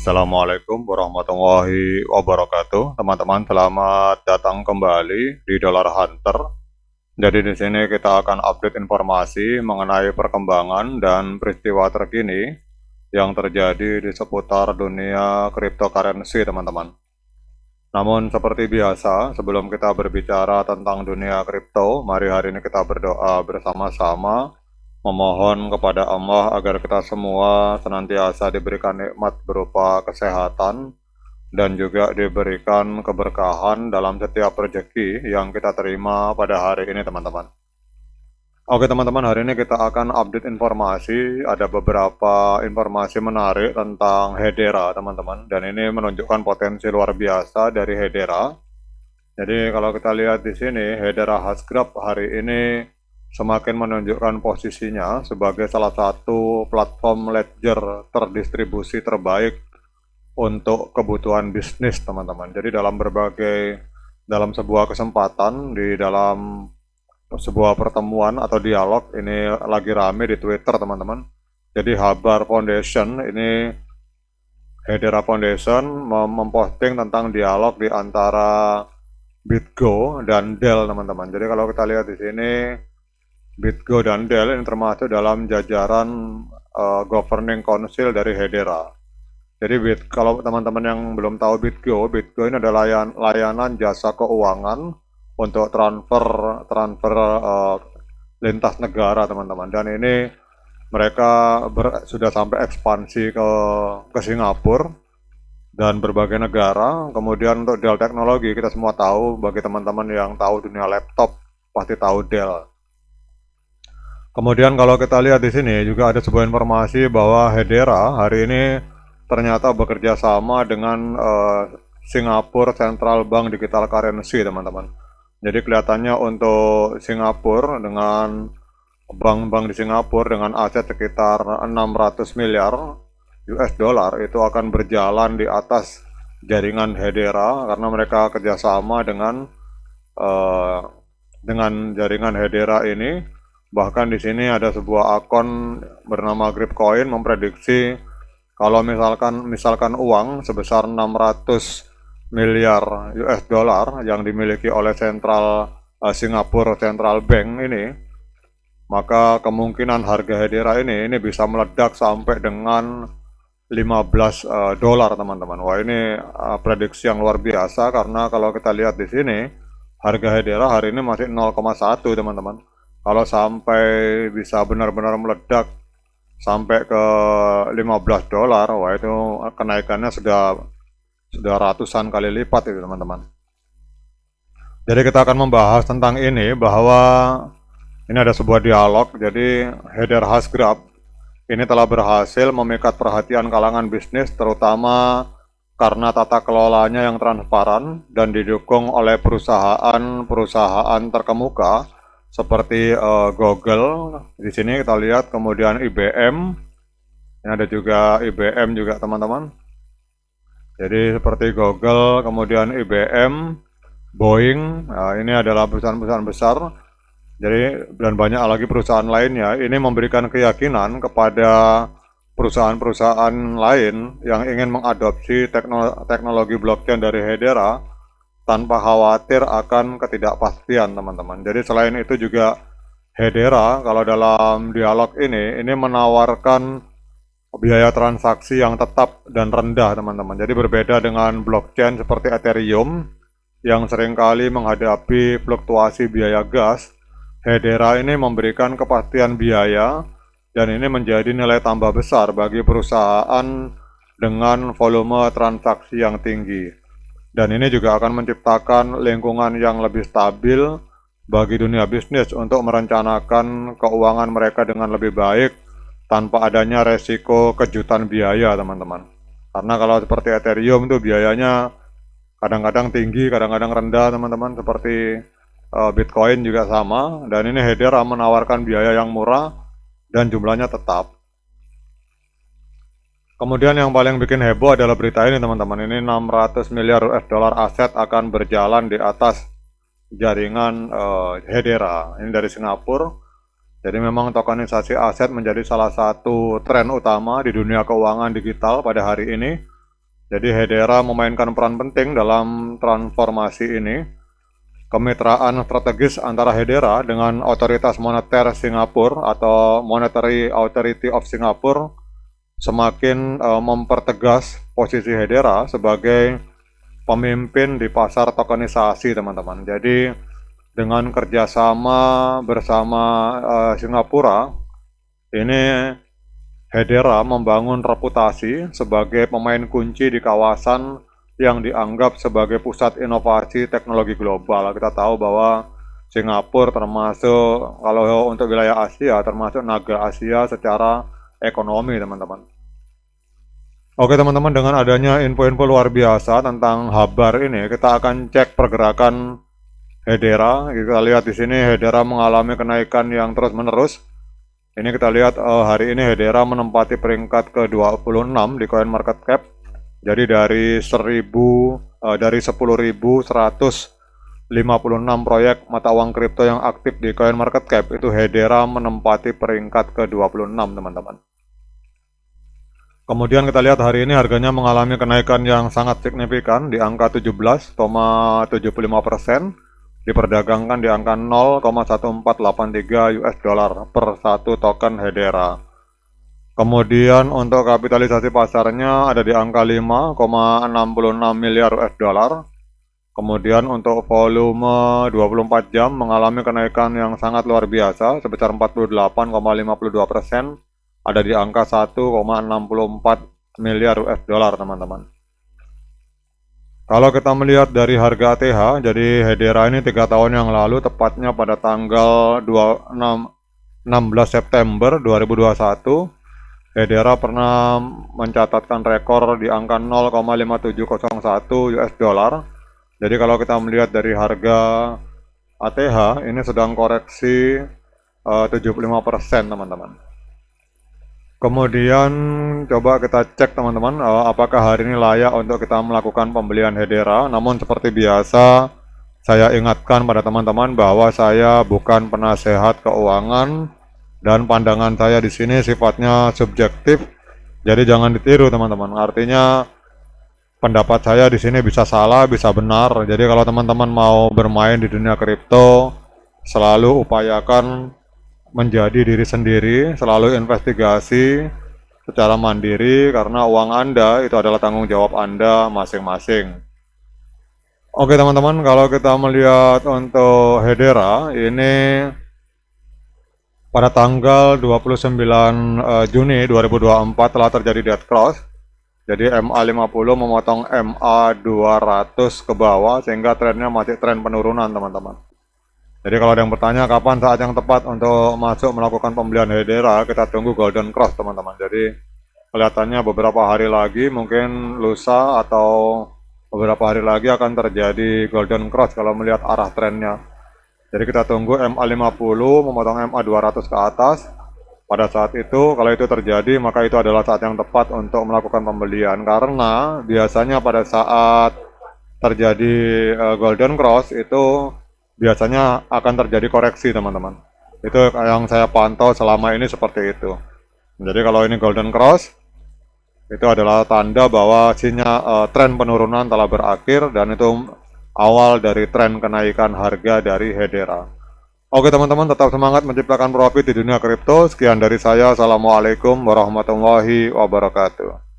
Assalamualaikum warahmatullahi wabarakatuh. Teman-teman, selamat datang kembali di Dollar Hunter. Jadi di sini kita akan update informasi mengenai perkembangan dan peristiwa terkini yang terjadi di seputar dunia cryptocurrency, teman-teman. Namun seperti biasa, sebelum kita berbicara tentang dunia kripto, mari hari ini kita berdoa bersama-sama memohon kepada Allah agar kita semua senantiasa diberikan nikmat berupa kesehatan dan juga diberikan keberkahan dalam setiap rezeki yang kita terima pada hari ini, teman-teman. Oke teman-teman, hari ini kita akan update informasi. Ada beberapa informasi menarik tentang Hedera, teman-teman, dan ini menunjukkan potensi luar biasa dari Hedera. Jadi kalau kita lihat di sini, Hedera Hashgraph hari ini semakin menunjukkan posisinya sebagai salah satu platform ledger terdistribusi terbaik untuk kebutuhan bisnis, teman-teman. Jadi dalam sebuah kesempatan di dalam sebuah pertemuan atau dialog ini lagi rame di Twitter, teman-teman. Jadi Habar Foundation ini, Hedera Foundation memposting tentang dialog di antara BitGo dan Dell, teman-teman. Jadi kalau kita lihat di sini, BitGo dan Dell ini termasuk dalam jajaran governing council dari Hedera. Jadi kalau teman-teman yang belum tahu BitGo ini adalah layanan jasa keuangan untuk transfer lintas negara, teman-teman. Dan ini mereka sudah sampai ekspansi ke Singapura dan berbagai negara. Kemudian untuk Dell Teknologi, kita semua tahu, bagi teman-teman yang tahu dunia laptop pasti tahu Dell. Kemudian kalau kita lihat di sini juga ada sebuah informasi bahwa Hedera hari ini ternyata bekerja sama dengan Singapore Central Bank Digital Currency, teman-teman. Jadi kelihatannya untuk Singapura dengan bank-bank di Singapura dengan aset sekitar 600 miliar US dollar itu akan berjalan di atas jaringan Hedera karena mereka kerjasama dengan jaringan Hedera ini. Bahkan di sini ada sebuah akun bernama Gripcoin memprediksi kalau misalkan uang sebesar 600 miliar US dollar yang dimiliki oleh Singapore Central Bank ini, maka kemungkinan harga Hedera ini bisa meledak sampai dengan 15 dolar, teman-teman. Wah, ini prediksi yang luar biasa karena kalau kita lihat di sini harga Hedera hari ini masih 0,1, teman-teman. Kalau sampai bisa benar-benar meledak sampai ke 15 dolar, wah itu kenaikannya sudah ratusan kali lipat itu, teman-teman. Jadi kita akan membahas tentang ini, bahwa ini ada sebuah dialog. Jadi Hedera Hashgraph ini telah berhasil memikat perhatian kalangan bisnis, terutama karena tata kelolanya yang transparan dan didukung oleh perusahaan terkemuka seperti Google. Di sini kita lihat, kemudian IBM. Ini ada juga IBM juga, teman-teman. Jadi seperti Google, kemudian IBM, Boeing. Nah, ini adalah perusahaan-perusahaan besar. Jadi dan banyak lagi perusahaan lainnya. Ini memberikan keyakinan kepada perusahaan-perusahaan lain yang ingin mengadopsi teknologi blockchain dari Hedera tanpa khawatir akan ketidakpastian, teman-teman. Jadi selain itu juga Hedera kalau dalam dialog ini menawarkan biaya transaksi yang tetap dan rendah, teman-teman. Jadi berbeda dengan blockchain seperti Ethereum yang seringkali menghadapi fluktuasi biaya gas, Hedera ini memberikan kepastian biaya dan ini menjadi nilai tambah besar bagi perusahaan dengan volume transaksi yang tinggi. Dan ini juga akan menciptakan lingkungan yang lebih stabil bagi dunia bisnis untuk merencanakan keuangan mereka dengan lebih baik tanpa adanya resiko kejutan biaya, teman-teman. Karena kalau seperti Ethereum itu biayanya kadang-kadang tinggi, kadang-kadang rendah, teman-teman. Seperti Bitcoin juga sama. Dan ini Hedera menawarkan biaya yang murah dan jumlahnya tetap. Kemudian yang paling bikin heboh adalah berita ini, teman-teman. Ini 600 miliar US dollar aset akan berjalan di atas jaringan Hedera. Ini dari Singapura. Jadi memang tokenisasi aset menjadi salah satu tren utama di dunia keuangan digital pada hari ini. Jadi Hedera memainkan peran penting dalam transformasi ini. Kemitraan strategis antara Hedera dengan Otoritas Moneter Singapura atau Monetary Authority of Singapore semakin mempertegas posisi Hedera sebagai pemimpin di pasar tokenisasi, teman-teman. Jadi dengan kerjasama bersama Singapura, ini Hedera membangun reputasi sebagai pemain kunci di kawasan yang dianggap sebagai pusat inovasi teknologi global. Kita tahu bahwa Singapura termasuk, kalau untuk wilayah Asia, termasuk naga Asia secara ekonomi, teman-teman. Oke teman-teman, dengan adanya info-info luar biasa tentang Habar ini, kita akan cek pergerakan Hedera. Kita lihat di sini Hedera mengalami kenaikan yang terus-menerus. Ini kita lihat hari ini Hedera menempati peringkat ke-26 di CoinMarketCap. Jadi dari 10.156 proyek mata uang kripto yang aktif di CoinMarketCap, itu Hedera menempati peringkat ke-26, teman-teman. Kemudian kita lihat hari ini harganya mengalami kenaikan yang sangat signifikan di angka 17,75%, diperdagangkan di angka 0,1483 US dollar per satu token Hedera. Kemudian untuk kapitalisasi pasarnya ada di angka 5,66 miliar US dollar. Kemudian untuk volume 24 jam mengalami kenaikan yang sangat luar biasa sebesar 48,52%, ada di angka 1,64 miliar US dollar, teman-teman. Kalau kita melihat dari harga ATH, jadi Hedera ini 3 tahun yang lalu, tepatnya pada tanggal 16 September 2021, Hedera pernah mencatatkan rekor di angka 0,5701 US dollar. Jadi kalau kita melihat dari harga ATH, ini sedang koreksi 75%, teman-teman. Kemudian coba kita cek, teman-teman, apakah hari ini layak untuk kita melakukan pembelian Hedera. Namun seperti biasa, saya ingatkan pada teman-teman bahwa saya bukan penasehat keuangan dan pandangan saya di sini sifatnya subjektif. Jadi jangan ditiru, teman-teman. Artinya pendapat saya di sini bisa salah, bisa benar. Jadi kalau teman-teman mau bermain di dunia kripto, selalu upayakan menjadi diri sendiri, selalu investigasi secara mandiri, karena uang Anda itu adalah tanggung jawab Anda masing-masing. Oke teman-teman, kalau kita melihat untuk Hedera, ini pada tanggal 29 Juni 2024 telah terjadi dead cross. Jadi MA50 memotong MA200 ke bawah, sehingga trennya masih tren penurunan, teman-teman. Jadi kalau ada yang bertanya kapan saat yang tepat untuk masuk melakukan pembelian Hedera, kita tunggu golden cross, teman-teman. Jadi kelihatannya beberapa hari lagi, mungkin lusa atau beberapa hari lagi akan terjadi golden cross kalau melihat arah trennya. Jadi kita tunggu MA50 memotong MA200 ke atas. Pada saat itu, kalau itu terjadi, maka itu adalah saat yang tepat untuk melakukan pembelian. Karena biasanya pada saat terjadi golden cross itu biasanya akan terjadi koreksi, teman-teman. Itu yang saya pantau selama ini seperti itu. Jadi kalau ini golden cross, itu adalah tanda bahwa tren penurunan telah berakhir, dan itu awal dari tren kenaikan harga dari Hedera. Oke teman-teman, tetap semangat menciptakan profit di dunia kripto. Sekian dari saya. Assalamualaikum warahmatullahi wabarakatuh.